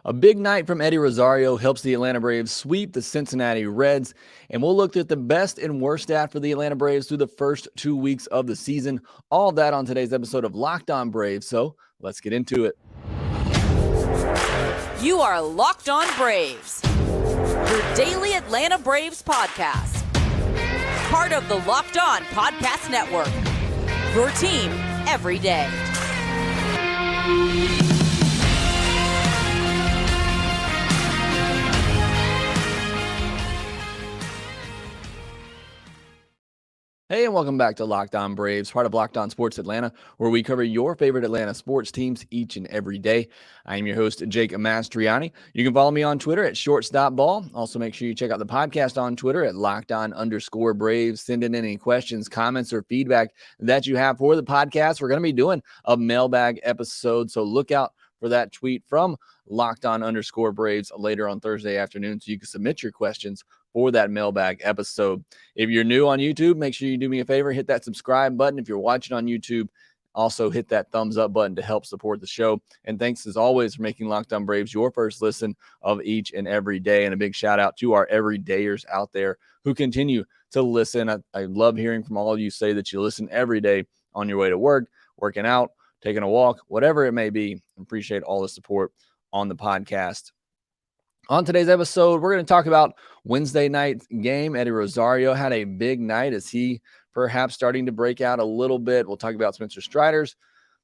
A big night from Eddie Rosario helps the Atlanta Braves sweep the Cincinnati Reds, and we'll look at the best and worst stat for the Atlanta Braves through the first 2 weeks of the season. All of that on today's episode of Locked On Braves, so let's get into it. You are Locked On Braves, your daily Atlanta Braves podcast. Part of the Locked On Podcast Network, your team every day. Hey, and welcome back to Locked On Braves, part of Locked On Sports Atlanta, where we cover your favorite Atlanta sports teams each and every day. I am your host, Jake Mastriani. You can follow me on Twitter at shortstopball. Also, make sure you check out the podcast on Twitter at LockedOn_Braves. Send in any questions, comments, or feedback that you have for the podcast. We're going to be doing a mailbag episode, so look out for that tweet from LockedOn_Braves later on Thursday afternoon, so you can submit your questions for that mailbag episode. If you're new on YouTube, make sure you do me a favor, hit that subscribe button. If you're watching on YouTube, also hit that thumbs up button to help support the show. And thanks as always for making Locked On Braves your first listen of each and every day. And a big shout out to our everydayers out there who continue to listen. I love hearing from all of you say that you listen every day on your way to work, working out, taking a walk, whatever it may be. Appreciate all the support on the podcast. On today's episode, we're going to talk about Wednesday night's game. Eddie Rosario had a big night. Is he perhaps starting to break out a little bit? We'll talk about Spencer Strider's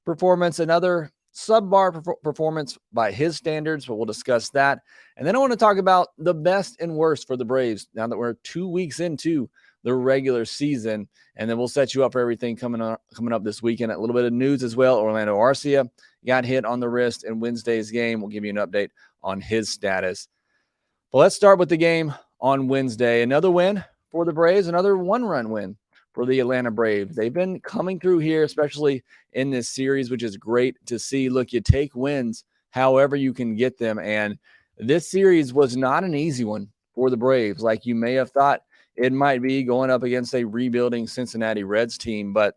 performance, another subpar performance by his standards, but we'll discuss that. And then I want to talk about the best and worst for the Braves now that we're 2 weeks into the regular season. And then we'll set you up for everything coming up this weekend. A little bit of news as well. Orlando Arcia got hit on the wrist in Wednesday's game. We'll give you an update on his status. But let's start with the game on Wednesday. Another win for the Braves, another one-run win for the Atlanta Braves. They've been coming through here, especially in this series, which is great to see. Look, you take wins however you can get them. And this series was not an easy one for the Braves, like you may have thought it might be going up against a rebuilding Cincinnati Reds team. But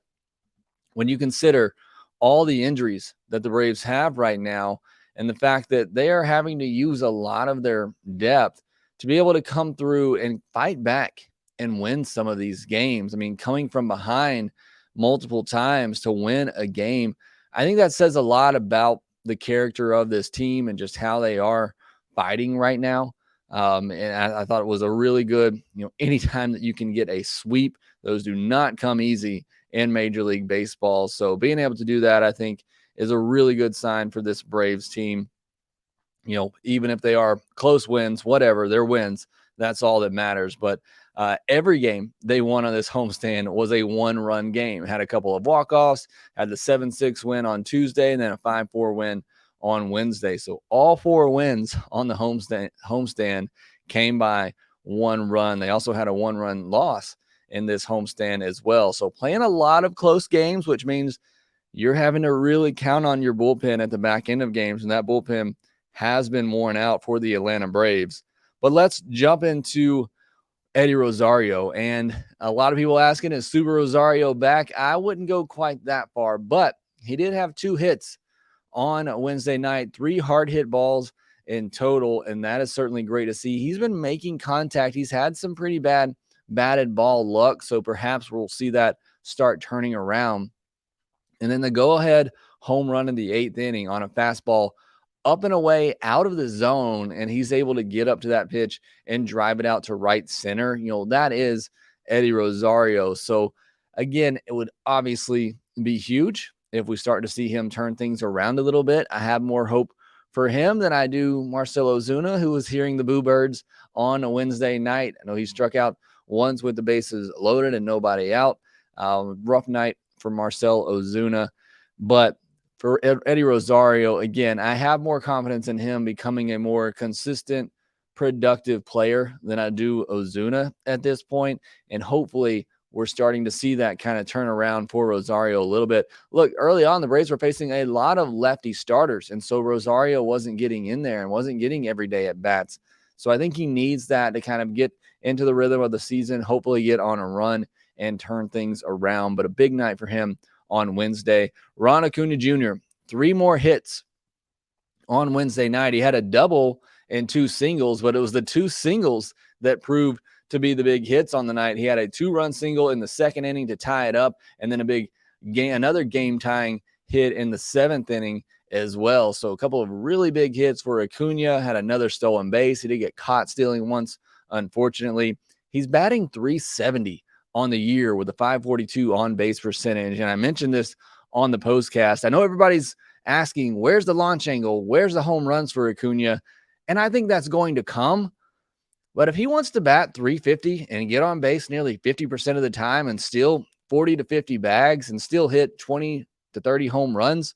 when you consider all the injuries that the Braves have right now, and the fact that they are having to use a lot of their depth to be able to come through and fight back and win some of these games. I mean, coming from behind multiple times to win a game, I think that says a lot about the character of this team and just how they are fighting right now. And I thought it was a really good, anytime that you can get a sweep, those do not come easy in Major League Baseball. So being able to do that, I think, is a really good sign for this Braves team. Even if they are close wins, whatever, they're wins. That's all that matters. But every game they won on this homestand was a one-run game. Had a couple of walk-offs, had the 7-6 win on Tuesday, and then a 5-4 win on Wednesday. So all 4 wins on the homestand came by one run. They also had a one-run loss in this homestand as well. So playing a lot of close games, which means you're having to really count on your bullpen at the back end of games, and that bullpen has been worn out for the Atlanta Braves. But let's jump into Eddie Rosario. And a lot of people asking, is Super Rosario back? I wouldn't go quite that far, but he did have 2 hits on Wednesday night, 3 hard hit balls in total, and that is certainly great to see. He's been making contact. He's had some pretty bad batted ball luck, so perhaps we'll see that start turning around. And then the go-ahead home run in the 8th inning on a fastball up and away out of the zone, and he's able to get up to that pitch and drive it out to right center. That is Eddie Rosario. So, again, it would obviously be huge if we start to see him turn things around a little bit. I have more hope for him than I do Marcell Ozuna, who was hearing the Boo Birds on a Wednesday night. I know he struck out once with the bases loaded and nobody out. Rough night for Marcell Ozuna. But for Eddie Rosario, again, I have more confidence in him becoming a more consistent, productive player than I do Ozuna at this point. And hopefully we're starting to see that kind of turn around for Rosario a little bit. Look, early on, the Braves were facing a lot of lefty starters, and so Rosario wasn't getting in there and wasn't getting everyday at bats. So I think he needs that to kind of get into the rhythm of the season, hopefully get on a run and turn things around. But a big night for him on Wednesday. Ronald Acuna Jr., 3 more hits on Wednesday night. He had a double and 2 singles, but it was the 2 singles that proved to be the big hits on the night. He had a 2-run single in the second inning to tie it up, and then another game-tying hit in the 7th inning as well. So a couple of really big hits for Acuna. Had another stolen base. He did get caught stealing once, unfortunately. He's batting .370 on the year with a .542 on-base percentage, and I mentioned this on the postcast. I know everybody's asking, where's the launch angle? Where's the home runs for Acuna? And I think that's going to come. But if he wants to bat .350 and get on base nearly 50% of the time and steal 40 to 50 bags and still hit 20 to 30 home runs,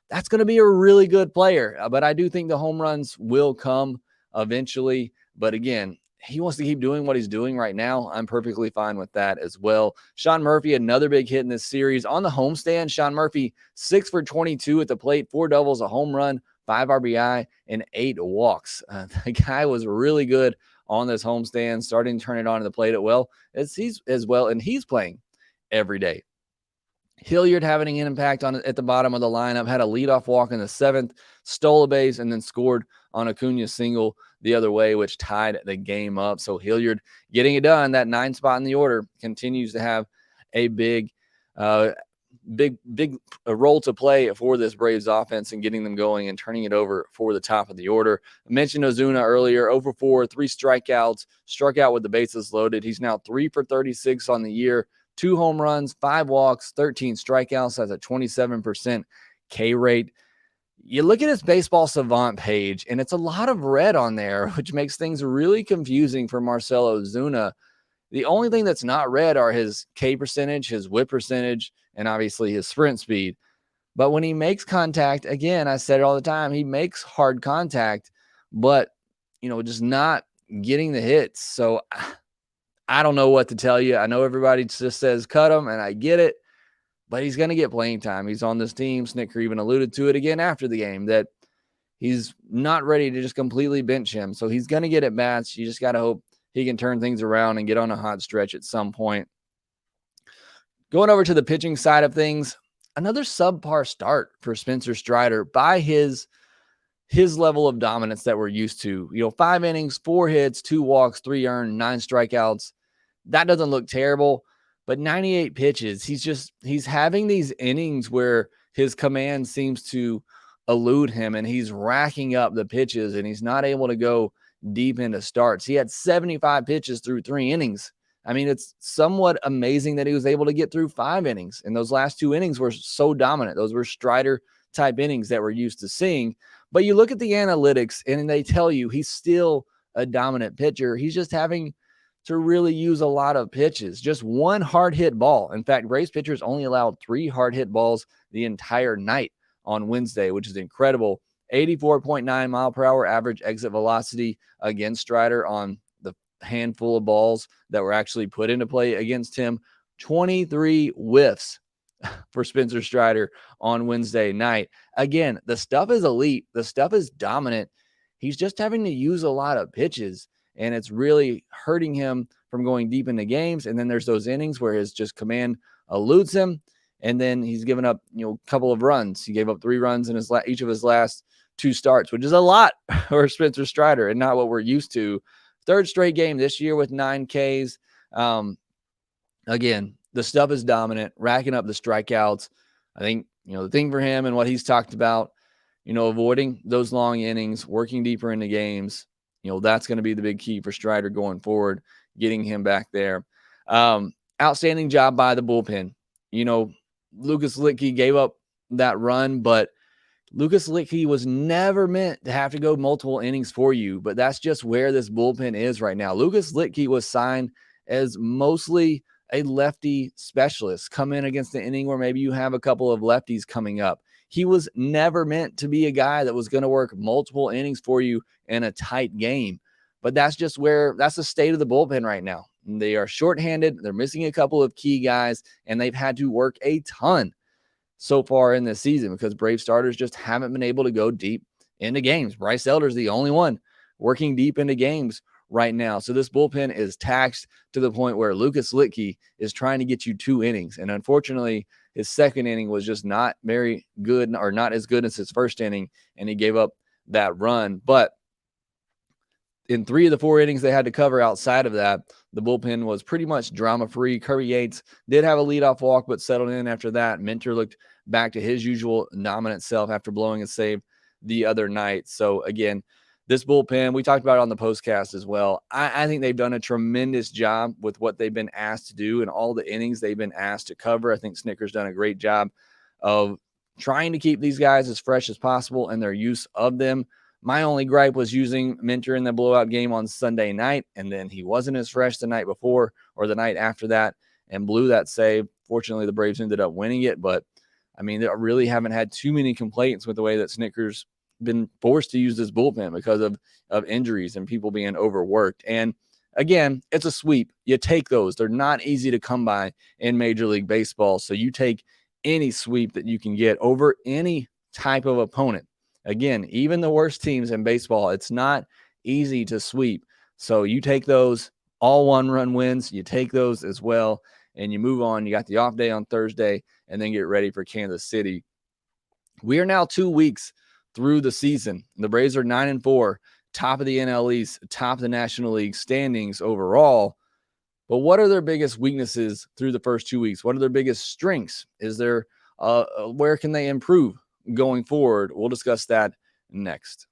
that's going to be a really good player. But I do think the home runs will come eventually. But again, he wants to keep doing what he's doing right now. I'm perfectly fine with that as well. Sean Murphy, another big hit in this series. On the homestand, Sean Murphy, 6 for 22 at the plate, 4 doubles, a home run, 5 RBI, and 8 walks. The guy was really good on this homestand, starting to turn it on to the plate and he's playing every day. Hilliard having an impact at the bottom of the lineup, had a leadoff walk in the 7th, stole a base, and then scored on Acuna's single the other way, which tied the game up. So Hilliard getting it done. That 9th spot in the order continues to have a big role to play for this Braves offense and getting them going and turning it over for the top of the order. I mentioned Ozuna earlier, 0 for 4, 3 strikeouts, struck out with the bases loaded. He's now 3 for 36 on the year, 2 home runs, 5 walks, 13 strikeouts, has a 27% K rate. You look at his baseball savant page, and it's a lot of red on there, which makes things really confusing for Marcell Ozuna. The only thing that's not red are his K percentage, his whip percentage, and obviously his sprint speed. But when he makes contact, again, I said it all the time, he makes hard contact, but, just not getting the hits. So I don't know what to tell you. I know everybody just says cut him, and I get it, but he's going to get playing time. He's on this team. Snicker even alluded to it again after the game that he's not ready to just completely bench him. So he's going to get at bats. You just got to hope he can turn things around and get on a hot stretch at some point. Going over to the pitching side of things, another subpar start for Spencer Strider by his level of dominance that we're used to. 5 innings, 4 hits, 2 walks, 3 earned, 9 strikeouts. That doesn't look terrible, but 98 pitches. He's having these innings where his command seems to elude him, and he's racking up the pitches, and he's not able to go deep into starts. He had 75 pitches through 3 innings. I mean, it's somewhat amazing that he was able to get through 5 innings. And those last 2 innings were so dominant. Those were Strider-type innings that we're used to seeing. But you look at the analytics, and they tell you he's still a dominant pitcher. He's just having to really use a lot of pitches. Just 1 hard-hit ball. In fact, Braves pitchers only allowed 3 hard-hit balls the entire night on Wednesday, which is incredible. 84.9 mile per hour average exit velocity against Strider on the handful of balls that were actually put into play against him. 23 whiffs for Spencer Strider on Wednesday night. Again, the stuff is elite. The stuff is dominant. He's just having to use a lot of pitches, and it's really hurting him from going deep into games. And then there's those innings where his just command eludes him, and then he's given up, a couple of runs. He gave up 3 runs in each of his last 2 starts, which is a lot for Spencer Strider and not what we're used to. 3rd straight game this year with 9 Ks. Again, the stuff is dominant, racking up the strikeouts. I think, the thing for him and what he's talked about, avoiding those long innings, working deeper into games, that's going to be the big key for Strider going forward, getting him back there. Outstanding job by the bullpen. Lucas Luetge gave up that run, but Lucas Luetge was never meant to have to go multiple innings for you, but that's just where this bullpen is right now. Lucas Luetge was signed as mostly a lefty specialist. Come in against the inning where maybe you have a couple of lefties coming up. He was never meant to be a guy that was going to work multiple innings for you in a tight game. But that's just that's the state of the bullpen right now. They are shorthanded. They're missing a couple of key guys, and they've had to work a ton so far in this season because Brave starters just haven't been able to go deep into games. Bryce Elder's the only one working deep into games right now. So this bullpen is taxed to the point where Lucas Luetge is trying to get you 2 innings. And unfortunately, his second inning was just not very good or not as good as his first inning. And he gave up that run. But in 3 of the 4 innings they had to cover outside of that, the bullpen was pretty much drama-free. Kirby Yates did have a leadoff walk, but settled in after that. Minter looked back to his usual dominant self after blowing a save the other night. So, again, this bullpen, we talked about it on the postcast as well. I think they've done a tremendous job with what they've been asked to do and all the innings they've been asked to cover. I think Snicker's done a great job of trying to keep these guys as fresh as possible and their use of them. My only gripe was using Minter in the blowout game on Sunday night, and then he wasn't as fresh the night before or the night after that and blew that save. Fortunately, the Braves ended up winning it, but I mean, they really haven't had too many complaints with the way that Snicker's been forced to use this bullpen because of injuries and people being overworked. And again, it's a sweep. You take those. They're not easy to come by in Major League Baseball. So you take any sweep that you can get over any type of opponent. Again, even the worst teams in baseball, it's not easy to sweep. So you take those all 1-run wins. You take those as well, and you move on. You got the off day on Thursday, and then get ready for Kansas City. We are now 2 weeks through the season. The Braves are 9-4, top of the NL East, top of the National League standings overall. But what are their biggest weaknesses through the first 2 weeks? What are their biggest strengths? Is there where can they improve going forward? We'll discuss that next.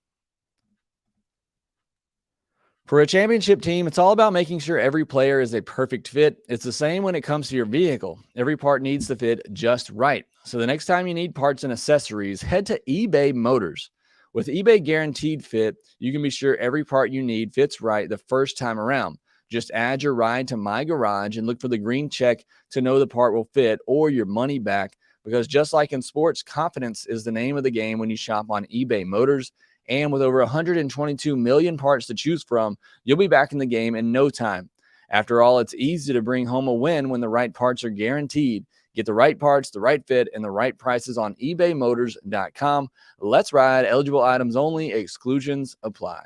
For a championship team, it's all about making sure every player is a perfect fit. It's the same when it comes to your vehicle. Every part needs to fit just right. So the next time you need parts and accessories, head to eBay Motors. With eBay Guaranteed Fit, you can be sure every part you need fits right the first time around. Just add your ride to My Garage and look for the green check to know the part will fit or your money back. Because just like in sports, confidence is the name of the game when you shop on eBay Motors. And with over 122 million parts to choose from, you'll be back in the game in no time. After all, it's easy to bring home a win when the right parts are guaranteed. Get the right parts, the right fit, and the right prices on ebaymotors.com. Let's ride. Eligible items only. Exclusions apply.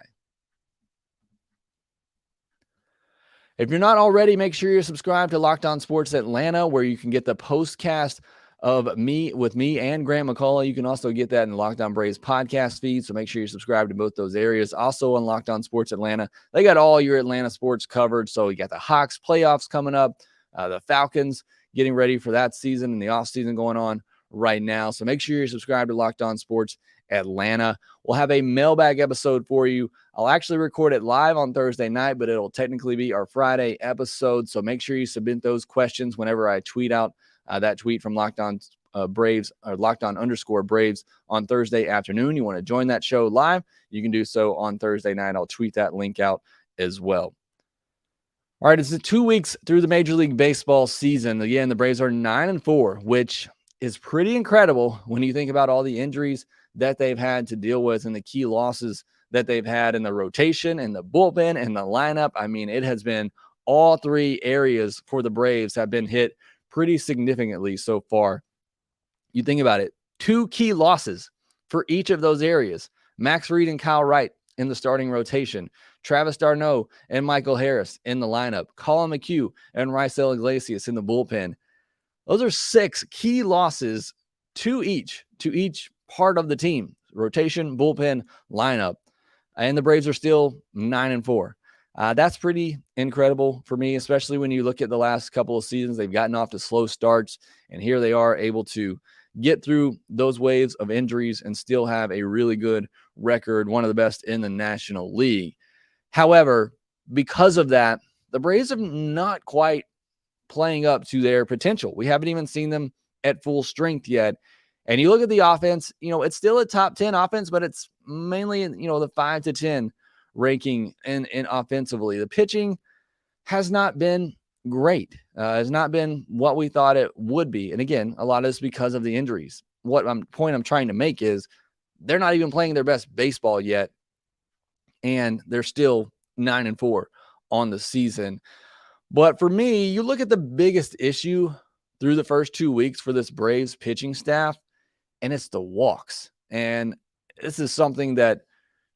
If you're not already, make sure you're subscribed to Locked On Sports Atlanta, where you can get the postcast of me and Grant McCullough. You can also get that in the Locked On Braves podcast feed, so make sure you're subscribed to both those areas. Also on Locked On Sports Atlanta, they got all your Atlanta sports covered. So you got the Hawks playoffs coming up, the Falcons getting ready for that season and the offseason going on right now. So make sure you're subscribed to Locked On Sports Atlanta. We'll have a mailbag episode for you. I'll actually record it live on Thursday night, but it'll technically be our Friday episode. So make sure you submit those questions whenever I tweet out that tweet from Locked On Braves or Locked On _ Braves on Thursday afternoon. You want to join that show live, you can do so on Thursday night. I'll tweet that link out as well. All right, it's 2 weeks through the Major League Baseball season. Again, the Braves are 9-4, which is pretty incredible when you think about all the injuries that they've had to deal with and the key losses that they've had in the rotation and the bullpen and the lineup. I mean, it has been all 3 areas for the Braves have been hit pretty significantly so far. You think about it, 2 key losses for each of those areas. Max Fried and Kyle Wright in the starting rotation. Travis d'Arnaud and Michael Harris in the lineup. Colin McHugh and Raisel Iglesias in the bullpen. Those are 6 key losses to each part of the team. Rotation, bullpen, lineup. And the Braves are still 9-4. That's pretty incredible for me, especially when you look at the last couple of seasons. They've gotten off to slow starts, and here they are able to get through those waves of injuries and still have a really good record, one of the best in the National League. However, because of that, the Braves have not quite playing up to their potential. We haven't even seen them at full strength yet. And you look at the offense, it's still a top 10 offense, but it's mainly in, the 5 to 10 ranking in offensively. The pitching has not been great, has not been what we thought it would be. And again, a lot of this because of the injuries. Point I'm trying to make is they're not even playing their best baseball yet, and they're still 9-4 on the season. But for me, you look at the biggest issue through the first 2 weeks for this Braves pitching staff, and it's the walks. And this is something that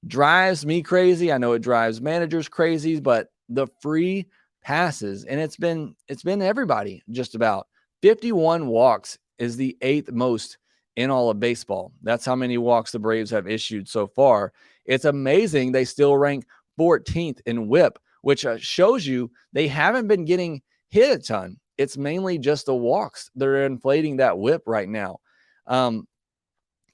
drives me crazy. I know it drives managers crazy, but the free passes, and it's been everybody just about. 51 walks is the 8th most in all of baseball. That's how many walks the Braves have issued so far. It's amazing they still rank 14th in WHIP, which shows you they haven't been getting hit a ton. It's mainly just the walks. They're inflating that WHIP right now. And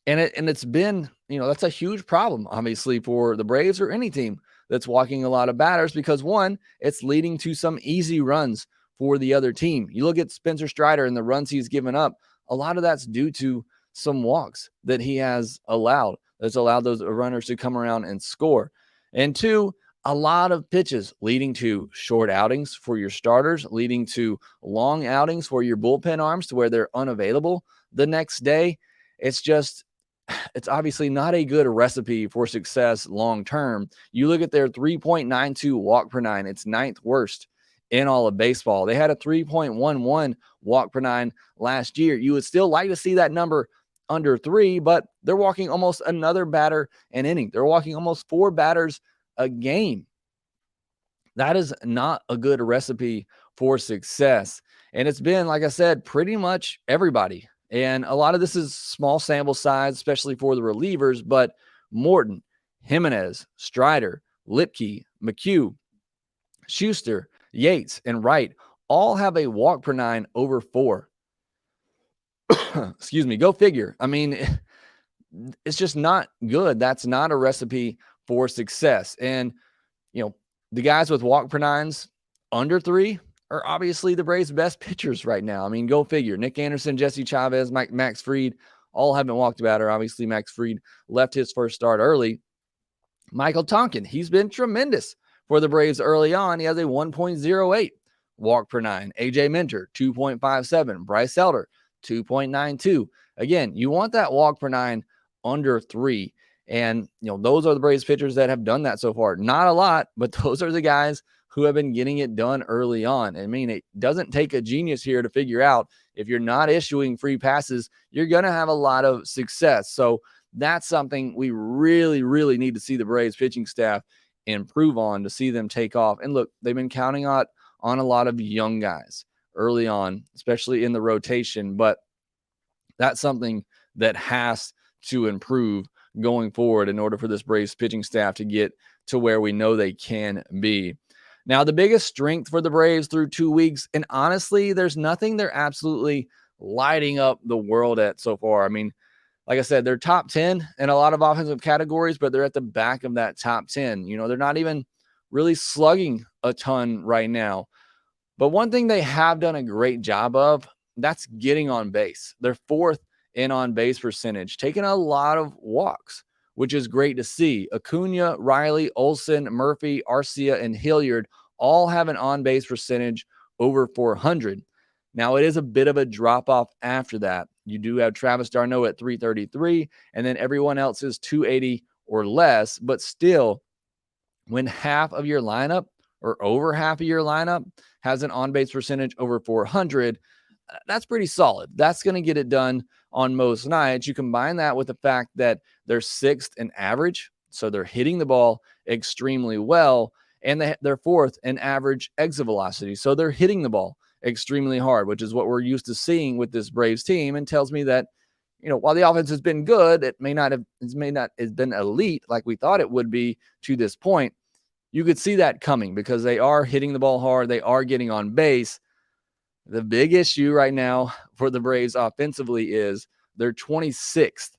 it's been, that's a huge problem, obviously, for the Braves or any team that's walking a lot of batters because, one, it's leading to some easy runs for the other team. You look at Spencer Strider and the runs he's given up, a lot of that's due to some walks that he has allowed. That's allowed those runners to come around and score. And two, a lot of pitches leading to short outings for your starters, leading to long outings for your bullpen arms to where they're unavailable the next day. It's obviously not a good recipe for success long term. You look at their 3.92 walk per nine, it's ninth worst in all of baseball. They had a 3.11 walk per nine last year. You would still like to see that number under 3, but they're walking almost another batter an inning. They're walking almost 4 batters a game. That is not a good recipe for success. And it's been, like I said, pretty much everybody. And a lot of this is small sample size, especially for the relievers, but Morton, Jimenez, Strider, Lipke, McHugh, Schuster, Yates, and Wright all have a walk per nine over 4. Excuse me, go figure. I mean, it's just not good. That's not a recipe for success. And, the guys with walk per nines under 3 are obviously the Braves' best pitchers right now. I mean, go figure. Nick Anderson, Jesse Chavez, Max Fried, all haven't walked a batter. Obviously, Max Fried left his first start early. Michael Tonkin, he's been tremendous for the Braves early on. He has a 1.08 walk per nine. AJ Minter, 2.57. Bryce Elder, 2.92. Again, you want that walk per nine under 3. And, those are the Braves pitchers that have done that so far. Not a lot, but those are the guys who have been getting it done early on. I mean, it doesn't take a genius here to figure out if you're not issuing free passes, you're going to have a lot of success. So that's something we really, really need to see the Braves pitching staff improve on to see them take off. And look, they've been counting on a lot of young guys early on, especially in the rotation, but that's something that has to improve going forward in order for this Braves pitching staff to get to where we know they can be. Now, the biggest strength for the Braves through 2 weeks, and honestly, there's nothing they're absolutely lighting up the world at so far. I mean, like I said, they're top 10 in a lot of offensive categories, but they're at the back of that top 10. They're not even really slugging a ton right now. But one thing they have done a great job of, that's getting on base. They're 4th in on-base percentage, taking a lot of walks, which is great to see. Acuna, Riley, Olsen, Murphy, Arcia, and Hilliard all have an on-base percentage over 400. Now, it is a bit of a drop-off after that. You do have Travis d'Arnaud at 333, and then everyone else is 280 or less, but still, when half of your lineup or over half of your lineup has an on-base percentage over 400, that's pretty solid. That's going to get it done on most nights. You combine that with the fact that they're 6th in average, so they're hitting the ball extremely well, and they're 4th in average exit velocity, so they're hitting the ball extremely hard, which is what we're used to seeing with this Braves team, and tells me that, while the offense has been good, it may not have been elite like we thought it would be to this point. You could see that coming because they are hitting the ball hard. They are getting on base. The big issue right now for the Braves offensively is they're 26th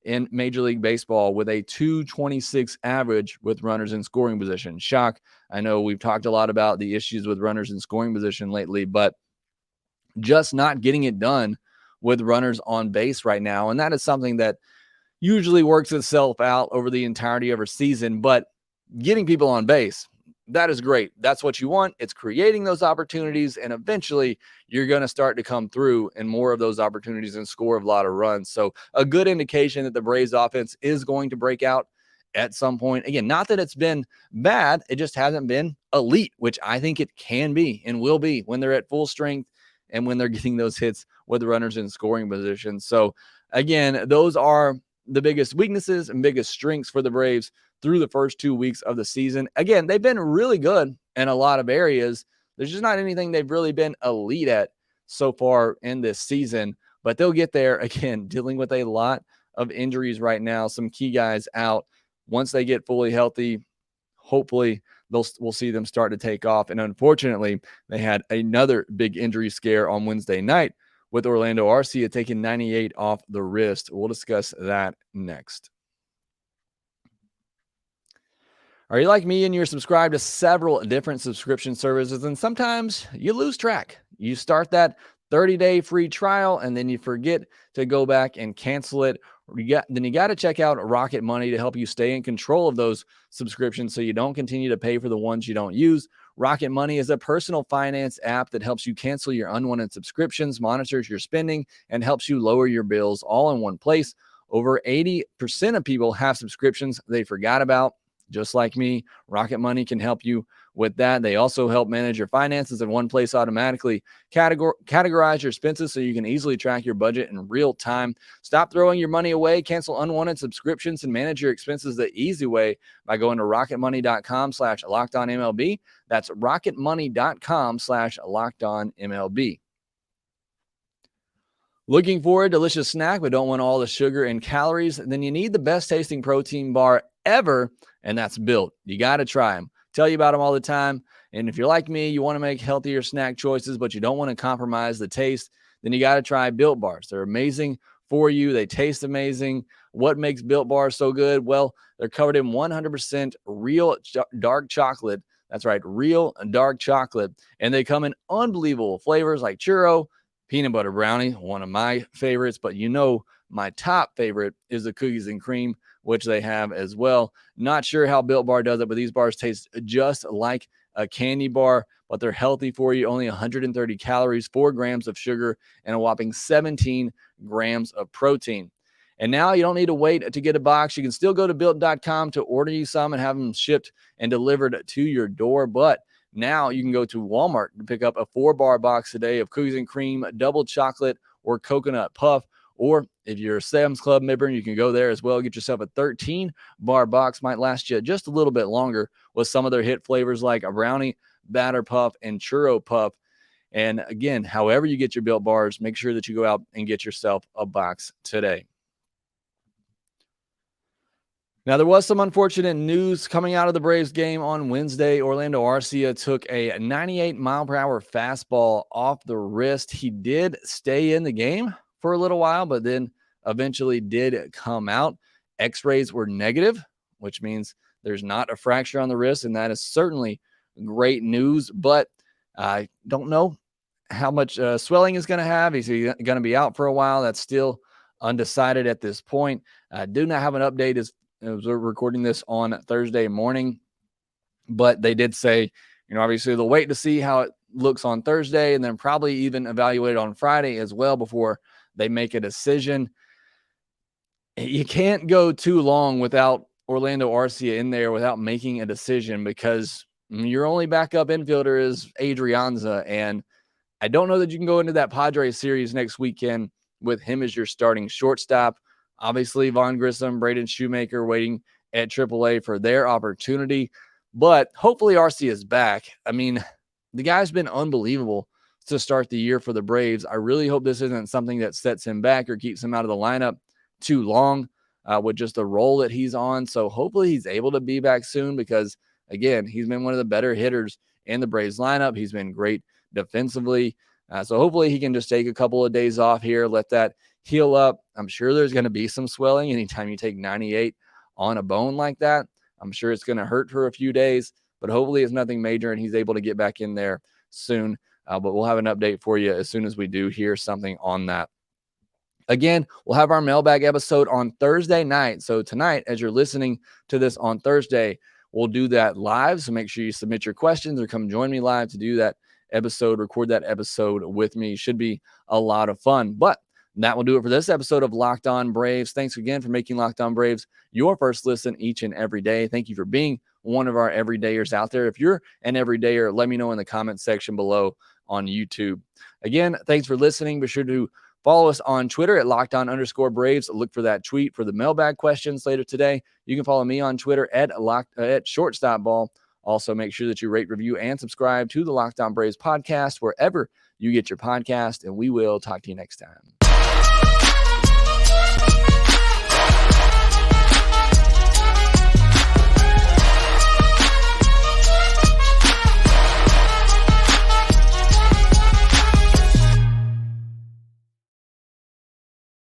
in Major League Baseball with a 226 average with runners in scoring position. Shock. I know we've talked a lot about the issues with runners in scoring position lately, but just not getting it done with runners on base right now. And that is something that usually works itself out over the entirety of a season, but getting people on base, that is great. That's what you want. It's creating those opportunities, and eventually you're going to start to come through in more of those opportunities and score a lot of runs. So a good indication that the Braves offense is going to break out at some point. Again, not that it's been bad. It just hasn't been elite, which I think it can be and will be when they're at full strength and when they're getting those hits with runners in scoring positions. So again, those are the biggest weaknesses and biggest strengths for the Braves through the first 2 weeks of the season. Again, they've been really good in a lot of areas. There's just not anything they've really been elite at so far in this season. but they'll get there. Again, dealing with a lot of injuries right now, some key guys out. Once they get fully healthy, hopefully we'll see them start to take off. And unfortunately, they had another big injury scare on Wednesday night with Orlando Arcia taking 98 off the wrist. We'll discuss that next. Are you like me and you're subscribed to several different subscription services and sometimes you lose track? You start that 30-day free trial and then you forget to go back and cancel it. Then you got to check out RocketMoney to help you stay in control of those subscriptions so you don't continue to pay for the ones you don't use. RocketMoney is a personal finance app that helps you cancel your unwanted subscriptions, monitors your spending, and helps you lower your bills all in one place. Over 80% of people have subscriptions they forgot about. Just like me, RocketMoney can help you with that. They also help manage your finances in one place automatically. Categorize your expenses so you can easily track your budget in real time. Stop throwing your money away, cancel unwanted subscriptions, and manage your expenses the easy way by going to rocketmoney.com/lockedonmlb. That's rocketmoney.com/lockedonmlb. Looking for a delicious snack but don't want all the sugar and calories? Then you need the best tasting protein bar ever, and that's Built. You got to try them. Tell you about them all the time. And if you're like me, you want to make healthier snack choices, but you don't want to compromise the taste, then you got to try Built Bars. They're amazing for you. They taste amazing. What makes Built Bars so good? Well, they're covered in 100% real dark chocolate. That's right, real dark chocolate. And they come in unbelievable flavors like churro, peanut butter brownie, one of my favorites, but my top favorite is the cookies and cream, which they have as well. Not sure how Built Bar does it, but these bars taste just like a candy bar, but they're healthy for you. Only 130 calories, 4 grams of sugar, and a whopping 17 grams of protein. And now you don't need to wait to get a box. You can still go to Built.com to order you some and have them shipped and delivered to your door. But now you can go to Walmart to pick up a 4-bar box today of cookies and cream, double chocolate, or coconut puff. Or if you're a Sam's Club member, you can go there as well. Get yourself a 13-bar box. Might last you just a little bit longer with some of their hit flavors like a brownie, batter puff, and churro puff. And again, however you get your Built Bars, make sure that you go out and get yourself a box today. Now, there was some unfortunate news coming out of the Braves game on Wednesday. Orlando Arcia took a 98-mile-per-hour fastball off the wrist. He did stay in the game for a little while, but then eventually did come out. X-rays were negative, which means there's not a fracture on the wrist, and that is certainly great news. But I don't know how much swelling is going to have. He's going to be out for a while. That's still undecided at this point. I do not have an update as we're recording this on Thursday morning, but they did say, obviously they'll wait to see how it looks on Thursday and then probably even evaluate it on Friday as well before they make a decision. You can't go too long without Orlando Arcia in there without making a decision because your only backup infielder is Adrianza. And I don't know that you can go into that Padres series next weekend with him as your starting shortstop. Obviously, Vaughn Grissom, Braden Shoemaker waiting at AAA for their opportunity. But hopefully Arcia is back. I mean, the guy's been unbelievable to start the year for the Braves. I really hope this isn't something that sets him back or keeps him out of the lineup too long with just the role that he's on. So hopefully he's able to be back soon because, again, he's been one of the better hitters in the Braves lineup. He's been great defensively. So hopefully he can just take a couple of days off here, let that heal up. I'm sure there's going to be some swelling anytime you take 98 on a bone like that. I'm sure it's going to hurt for a few days, but hopefully it's nothing major and he's able to get back in there soon. But we'll have an update for you as soon as we do hear something on that. Again, we'll have our mailbag episode on Thursday night. So tonight, as you're listening to this on Thursday, we'll do that live. So make sure you submit your questions or come join me live to do that episode, record that episode with me. Should be a lot of fun. But that will do it for this episode of Locked On Braves. Thanks again for making Locked On Braves your first listen each and every day. Thank you for being one of our everydayers out there. If you're an everydayer, let me know in the comment section below on YouTube. Again, thanks for listening. Be sure to follow us on Twitter at LockedOn_Braves. Look for that tweet for the mailbag questions later today. You can follow me on Twitter at ShortstopBall. Also, make sure that you rate, review, and subscribe to the Locked On Braves podcast wherever you get your podcast, and we will talk to you next time.